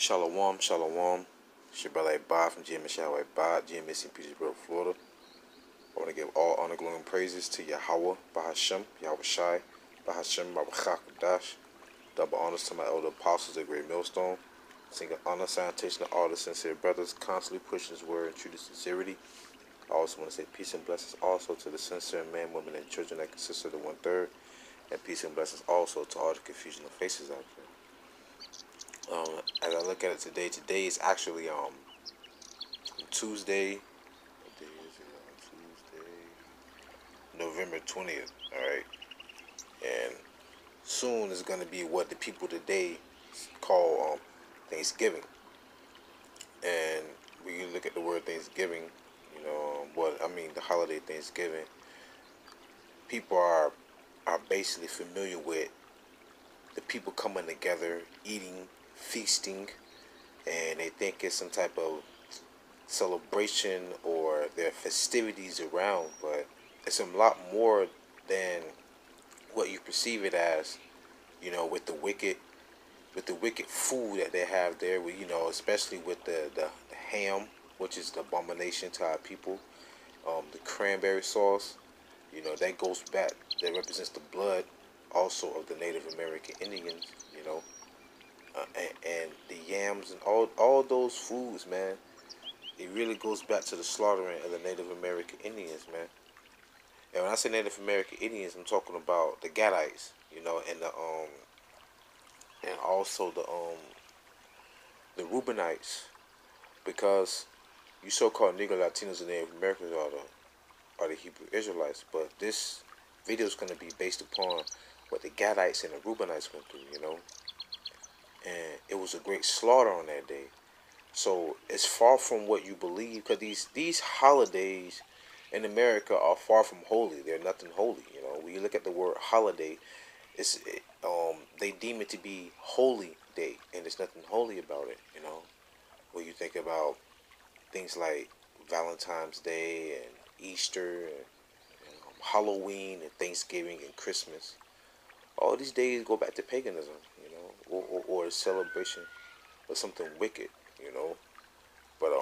Shalom, shalom. It's your brother AHBAD from YAHAWAH, GMS in Petersburg, Florida. I want to give all honor, glory, and praises to YAHAWAH, BAHASHAM, YAHAWASHI, BAHASHAM, BABAL, double honors to my elder apostles at Great Millstone. Single honor, salutation to all the sincere brothers, constantly pushing his word and true to sincerity. I also want to say peace and blessings also to the sincere men, women, and children that consist of the 1/3. And peace and blessings also to all the confusion of faces out there. As I look at it today is actually Tuesday. What day is it? Tuesday, November 20th. All right, and soon is gonna be what the people today call Thanksgiving. And when you look at the word Thanksgiving, the holiday Thanksgiving, people are basically familiar with the people coming together, eating, feasting, and they think it's some type of celebration or their festivities around, but it's a lot more than what you perceive it as. With the wicked food that they have there, especially with the ham, which is the abomination to our people. The cranberry sauce, that goes back. That represents the blood, also of the Native American Indians. And the yams and all those foods, man. It really goes back to the slaughtering of the Native American Indians, man. And when I say Native American Indians, I'm talking about the Gadites, and also the Reubenites, because you so-called Negro Latinos and Native Americans are the Hebrew Israelites, but this video is going to be based upon what the Gadites and the Reubenites went through, and it was a great slaughter on that day. So it's far from what you believe, because these holidays in America are far from holy. They're nothing holy. When you look at the word holiday, they deem it to be holy day, and there's nothing holy about it. When you think about things like Valentine's Day and Easter and Halloween and Thanksgiving and Christmas, all these days go back to paganism, or a celebration of something wicked, But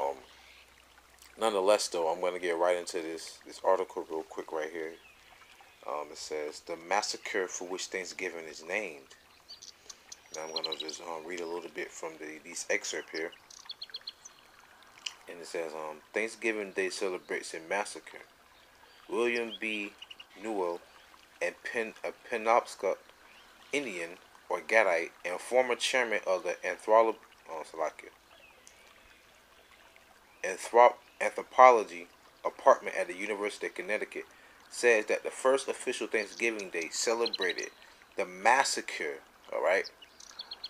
nonetheless, though, I'm going to get right into this article real quick right here. It says the massacre for which Thanksgiving is named. Now I'm going to just read a little bit from these excerpt here. And it says Thanksgiving Day celebrates a massacre. William B. Newell, a Penobscot Indian or Gadite and former chairman of the Anthropology Department at the University of Connecticut, says that the first official Thanksgiving Day celebrated the massacre, all right,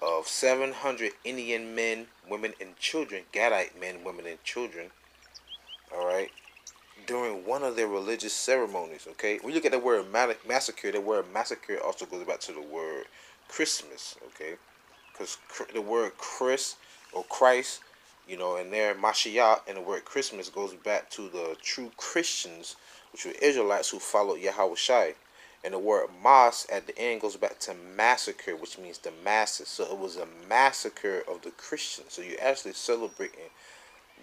of 700 Indian men, women, and children, Gadite men, women, and children, all right, during one of their religious ceremonies. Okay, when you look at the word massacre, the word massacre also goes back to the word Christmas. Okay, because the word Chris or Christ, and their Mashiach, and the word Christmas goes back to the true Christians, which were Israelites who followed YAHAWASHI. And the word Mas at the end goes back to massacre, which means the masses. So it was a massacre of the Christians. So you're actually celebrating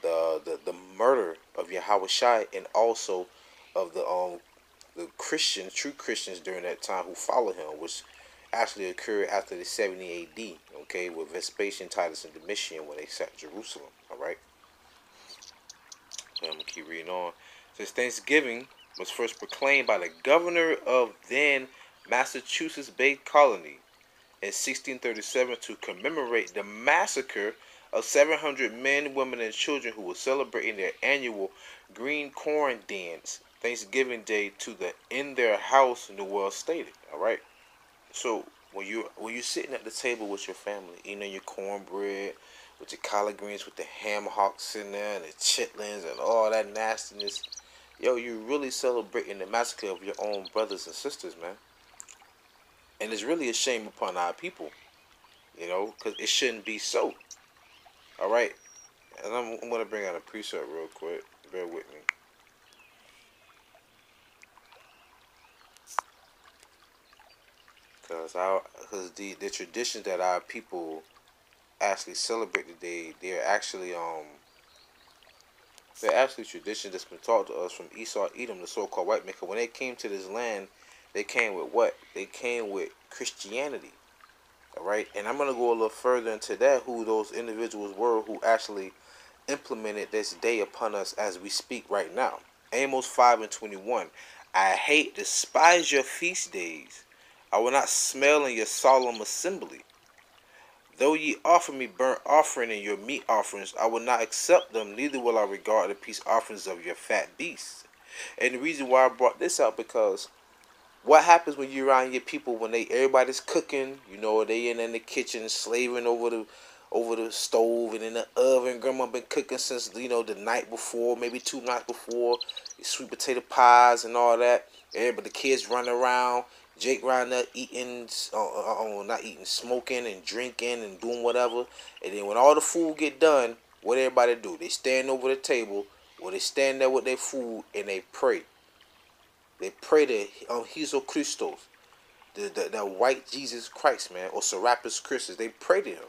the murder of YAHAWASHI, and also of the Christians, true Christians during that time who followed him, which actually occurred after the 70 A.D., okay, with Vespasian, Titus, and Domitian when they sacked Jerusalem, all right? I'm going to keep reading on. Since Thanksgiving was first proclaimed by the governor of then Massachusetts Bay Colony in 1637 to commemorate the massacre of 700 men, women, and children who were celebrating their annual green corn dance, Thanksgiving Day, to the in their house, Newell stated, all right? So when you're sitting at the table with your family, eating your cornbread with your collard greens, with the ham hocks in there and the chitlins and all that nastiness, you're really celebrating the massacre of your own brothers and sisters, man. And it's really a shame upon our people, because it shouldn't be so. All right, and I'm gonna bring out a precept real quick. Bear with me. Because the traditions that our people actually celebrate the day. They're actually traditions that's been taught to us from Esau, Edom, the so-called white man. 'Cause when they came to this land, they came with what? They came with Christianity. All right, and I'm gonna go a little further into that. Who those individuals were who actually implemented this day upon us as we speak right now. Amos 5:21. I hate, despise your feast days. I will not smell in your solemn assembly. Though ye offer me burnt offering and your meat offerings, I will not accept them, neither will I regard the peace offerings of your fat beasts. And the reason why I brought this out, because what happens when you're around your people when everybody's cooking, they in the kitchen slaving over the stove and in the oven. Grandma been cooking since the night before, maybe 2 nights before, sweet potato pies and all that. Everybody, the kids running around, Jake around there eating, not eating, smoking and drinking and doing whatever. And then when all the food get done, what everybody do? They stand over the table, or they stand there with their food and they pray. They pray to Jesus Christos, the white Jesus Christ, man, or Serapis Christus. They pray to him.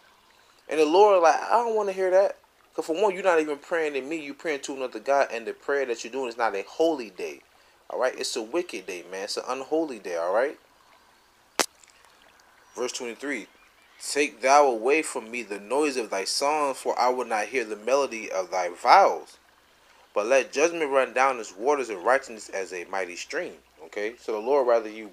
And the Lord, like, I don't want to hear that. Because for one, you're not even praying to me. You're praying to another God. And the prayer that you're doing is not a holy day. All right? It's a wicked day, man. It's an unholy day, all right? Verse 23. Take thou away from me the noise of thy songs, for I will not hear the melody of thy vows. But let judgment run down as waters and righteousness as a mighty stream. Okay? So the Lord rather you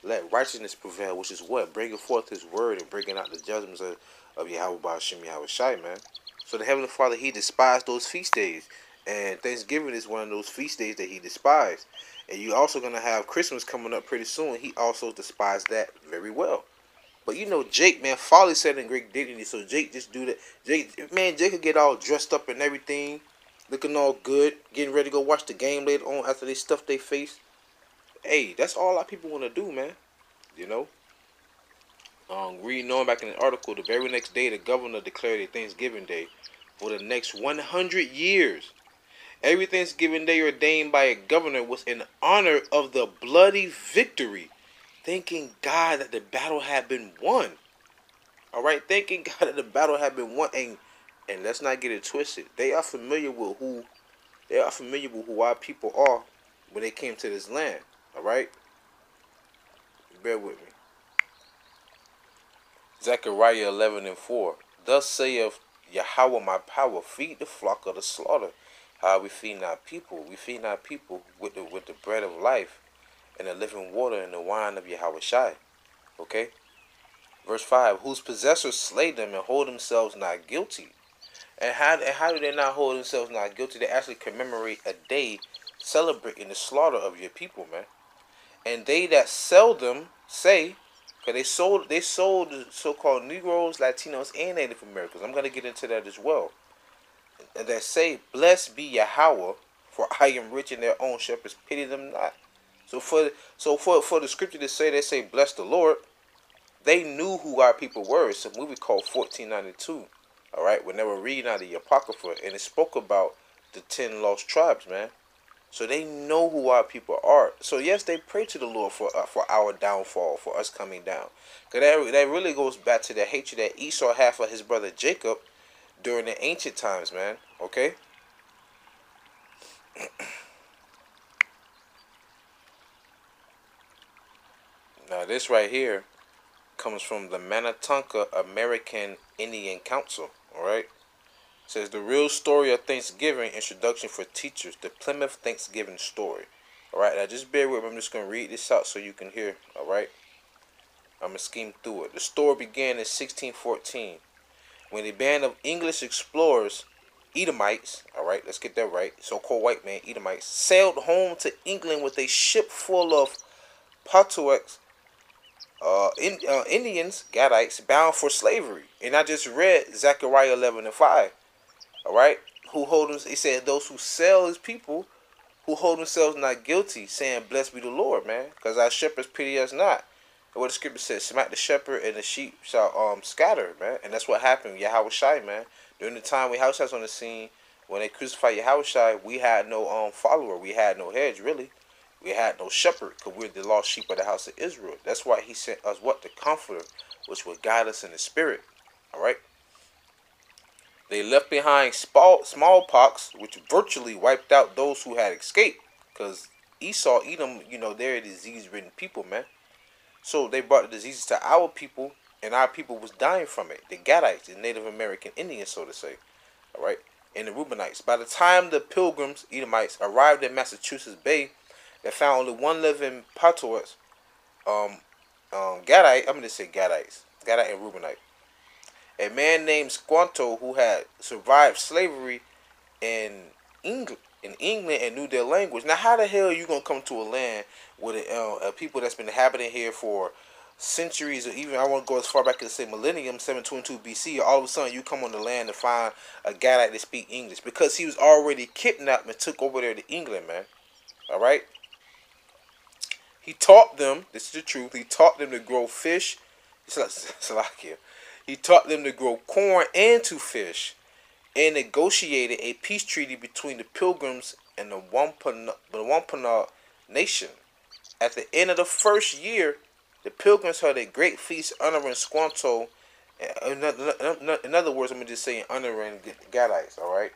let righteousness prevail, which is what? Bringing forth his word and bringing out the judgments of YAHAWASHI, man. So the Heavenly Father, he despised those feast days. And Thanksgiving is one of those feast days that he despised. And you're also going to have Christmas coming up pretty soon. He also despised that very well. But Jake, man, folly said in great dignity. So Jake just do that. Jake could get all dressed up and everything, looking all good, getting ready to go watch the game later on after they stuff their face. Hey, that's all our people want to do, man. Reading on back in the article, the very next day, the governor declared a Thanksgiving Day for the next 100 years. Every Thanksgiving Day ordained by a governor was in honor of the bloody victory, thanking God that the battle had been won. All right, thanking God that the battle had been won, and let's not get it twisted. They are familiar with who our people are when they came to this land. All right, bear with me. Zechariah 11:4. Thus saith Yahweh my power, feed the flock of the slaughter. How we feed our people? We feed our people with the bread of life and the living water and the wine of YAHAWASHI. Okay? Verse 5. Whose possessors slay them and hold themselves not guilty. And how do they not hold themselves not guilty? They actually commemorate a day celebrating the slaughter of your people, man. And they that sell them say, because they sold the so-called Negroes, Latinos, and Native Americans. I'm going to get into that as well. And that say, blessed be Yahweh, for I am rich in their own shepherds, pity them not. So for the scripture to say, they say, bless the Lord, they knew who our people were. It's a movie called 1492. All right, when they were reading out of the Apocrypha, and it spoke about the 10 lost tribes, man. So they know who our people are. So yes, they pray to the Lord for our downfall, for us coming down. Because that really goes back to the hatred that Esau had for his brother Jacob during the ancient times, man. Okay? Now this right here comes from the Manitoba American Indian Council. All right? It says the real story of Thanksgiving, introduction for teachers, the Plymouth Thanksgiving story. All right, now just bear with me. I'm just going to read this out so you can hear. All right, I'm going to skim through it. The story began in 1614 when a band of English explorers, Edomites, all right, let's get that right, so-called white man Edomites, sailed home to England with a ship full of Patuecs, Indians, Gadites, bound for slavery. And I just read Zechariah 11:5. All right, who hold them? He said those who sell his people, who hold themselves not guilty, saying, "Blessed be the Lord, man, because our shepherds pity us not." And what the scripture says, "Smack the shepherd, and the sheep shall scatter," man. And that's what happened with YAHAWASHI, man. During the time when YAHAWASHI was on the scene, when they crucified YAHAWASHI, we had no follower, we had no heads really. We had no shepherd because we're the lost sheep of the house of Israel. That's why he sent us what? The Comforter, which would guide us in the spirit. All right. They left behind smallpox, which virtually wiped out those who had escaped. Because Esau, Edom, they're disease-ridden people, man. So they brought the diseases to our people, and our people was dying from it. The Gadites, the Native American Indians, so to say. All right. And the Reubenites. By the time the Pilgrims, Edomites, arrived in Massachusetts Bay, they found only one living Patois, Gadite. I'm going to say Gadites. Gadite and Reubenite. A man named Squanto who had survived slavery in England, and knew their language. Now, how the hell are you gonna come to a land with a people that's been inhabiting here for centuries, or even I want to go as far back as say millennium, 722 BC? All of a sudden, you come on the land to find a Gadite that speak English because he was already kidnapped and took over there to England, man. All right. He taught them. This is the truth. He taught them to grow fish. Salakia. He taught them to grow corn and to fish, and negotiated a peace treaty between the Pilgrims and the Wampanoag nation. At the end of the first year, the Pilgrims held a great feast honoring Squanto. In other words, I'm just saying honoring Gadites, all right?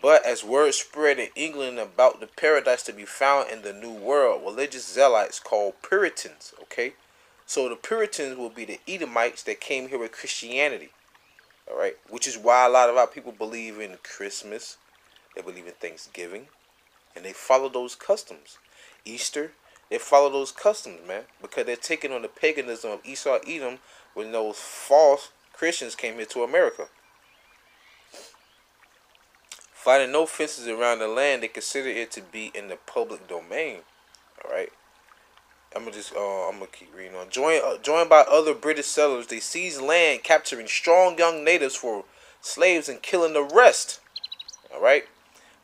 But as word spread in England about the paradise to be found in the New World, religious zealots called Puritans, okay? So the Puritans will be the Edomites that came here with Christianity. All right, which is why a lot of our people believe in Christmas. They believe in Thanksgiving, and they follow those customs. Easter, they follow those customs, man, because they're taking on the paganism of Esau, Edom, when those false Christians came here to America. Finding no fences around the land, they consider it to be in the public domain. All right. I'm gonna keep reading on. Joined by other British settlers, they seized land, capturing strong young natives for slaves and killing the rest. All right,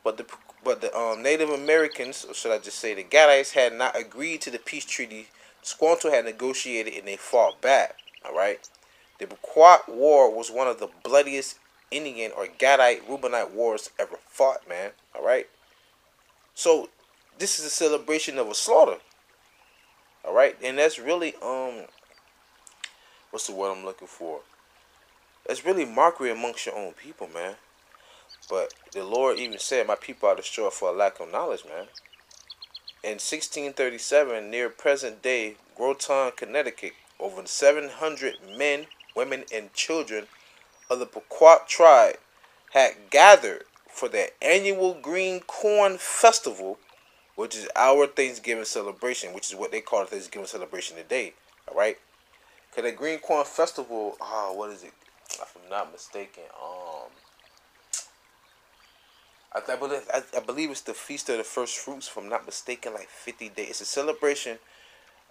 but the Native Americans, or should I just say the Gadites, had not agreed to the peace treaty Squanto had negotiated, and they fought back. All right, the Pequot War was one of the bloodiest Indian or Gadite Reubenite wars ever fought, man. All right, so this is a celebration of a slaughter. All right, and that's really what's the word I'm looking for? That's really mockery amongst your own people, man. But the Lord even said, "My people are destroyed for a lack of knowledge," man. In 1637, near present day Groton, Connecticut, over 700 men, women, and children of the Pequot tribe had gathered for their annual Green Corn Festival, which is our Thanksgiving celebration, which is what they call the Thanksgiving celebration today. All right, because the Green Corn Festival, what is it? If I'm not mistaken, I believe it's the Feast of the First Fruits. If I'm not mistaken, like 50 days. It's a celebration.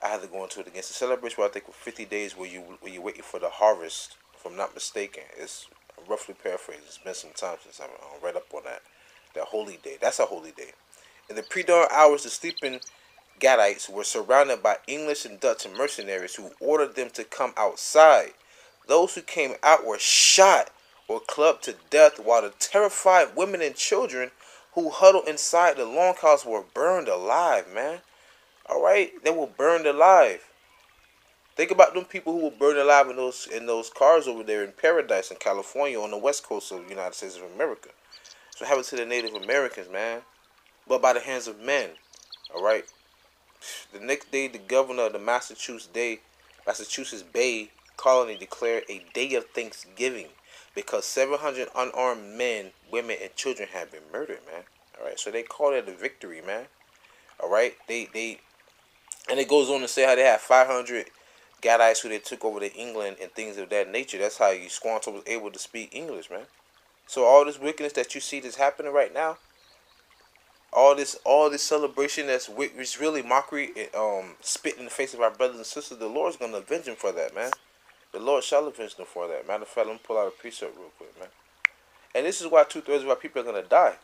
I had to go into it again. It's a celebration where I think for 50 days where you're waiting for the harvest. If I'm not mistaken, it's roughly paraphrased. It's been some time since I read up on that. That holy day. That's a holy day. In the pre-dawn hours, the sleeping Gadites were surrounded by English and Dutch mercenaries who ordered them to come outside. Those who came out were shot or clubbed to death, while the terrified women and children who huddled inside the longhouse were burned alive, man. All right, they were burned alive. Think about them people who were burned alive in those cars over there in Paradise in California on the west coast of the United States of America. So what happened to the Native Americans, man? But by the hands of men. All right. The next day, the governor of the Massachusetts Bay Colony declared a day of Thanksgiving because 700 unarmed men, women, and children had been murdered, man. All right. So they called it a victory, man. All right. And it goes on to say how they had 500 Gadites who they took over to England and things of that nature. That's how Squanto was able to speak English, man. So all this wickedness that you see that's happening right now, all this celebration it's really mockery, spit in the face of our brothers and sisters. The Lord's gonna avenge them for that, man. The Lord shall avenge them for that. Matter of fact, let me pull out a precept real quick, man. And this is why 2/3 of our people are gonna die.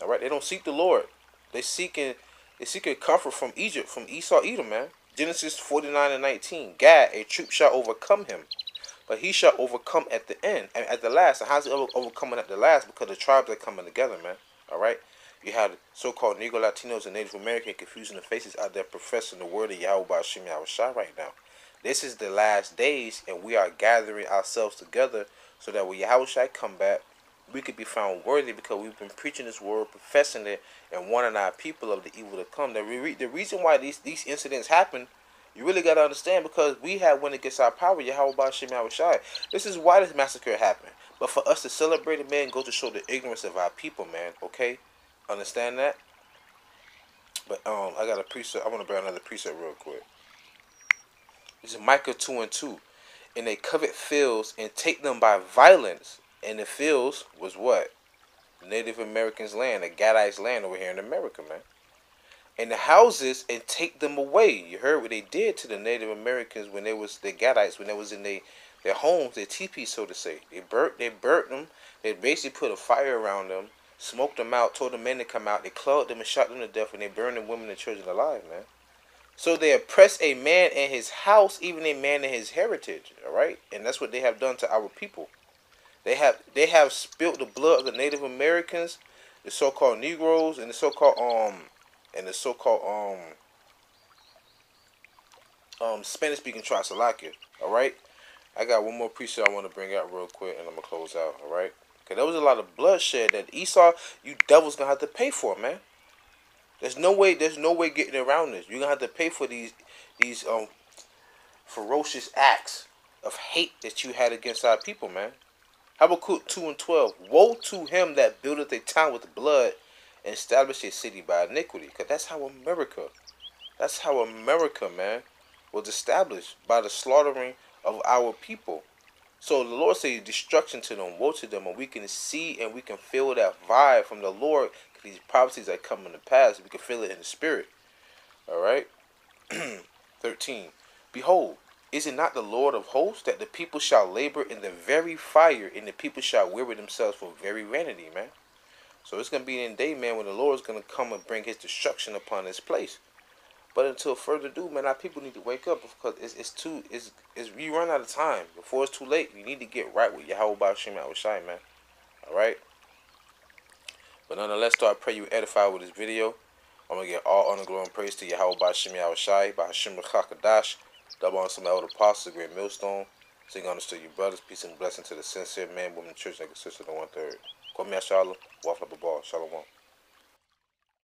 All right, they don't seek the Lord. They seeking comfort from Egypt, from Esau, Edom, man. Genesis 49:19. Gad, a troop shall overcome him, but he shall overcome at the end, and at the last. And how's he overcoming at the last? Because the tribes are coming together, man. All right. You had so-called Negro Latinos and Native American confusing the faces out there professing the word of YAHAWASHI right now. This is the last days, and we are gathering ourselves together so that when Yahawashi come back, we could be found worthy because we've been preaching this word, professing it, and warning our people of the evil to come. The reason why these incidents happen, you really got to understand, because we have went against our power, YAHAWASHI. This is why this massacre happened. But for us to celebrate it, man, go to show the ignorance of our people, man, okay? Understand that? But I got a precept. I want to bring another precept real quick. This is Micah 2:2. And they covet fields and take them by violence. And the fields was what? The Native Americans' land, the Gadites' land over here in America, man. And the houses and take them away. You heard what they did to the Native Americans when they was the Gadites, when they was in their homes, their teepees, so to say. They burnt them. They basically put a fire around them, smoked them out, told the men to come out. They clubbed them and shot them to death, and they burned the women and children alive, man. So they oppress a man in his house, even a man in his heritage. All right, and that's what they have done to our people. They have spilt the blood of the Native Americans, the so-called Negroes, and the so-called Spanish-speaking Czechoslovakia. All right, I got one more precept I want to bring out real quick, and I'm gonna close out. All right, because there was a lot of bloodshed that Esau, you devils, gonna have to pay for, man. There's no way getting around this. You're gonna have to pay for these ferocious acts of hate that you had against our people, man. Habakkuk 2:12. Woe to him that buildeth a town with blood and establish a city by iniquity. Because that's how America, man, was established, by the slaughtering of our people. So the Lord says destruction to them, woe to them, and we can see and we can feel that vibe from the Lord. These prophecies that come in the past, we can feel it in the spirit. All right. 13. Behold, is it not the Lord of hosts, that the people shall labor in the very fire, and the people shall weary themselves for very vanity, man? So it's gonna be in a day, man, when the Lord is gonna come and bring His destruction upon this place. But until further ado, man, our people need to wake up, because we run out of time. Before it's too late, we need to get right with YAHAWASHI, man. All right. But nonetheless, I pray you edified with this video. I'm going to give all honor, glory, and praise to YAHAWASHI, by Hashem Rechakadash, double on some elder apostles, great millstone. Sing honors to you, brothers. Peace and blessing to the sincere man, woman, church, and sister, the 1/3. Call me Shalom. Wafla Babal. Shalom.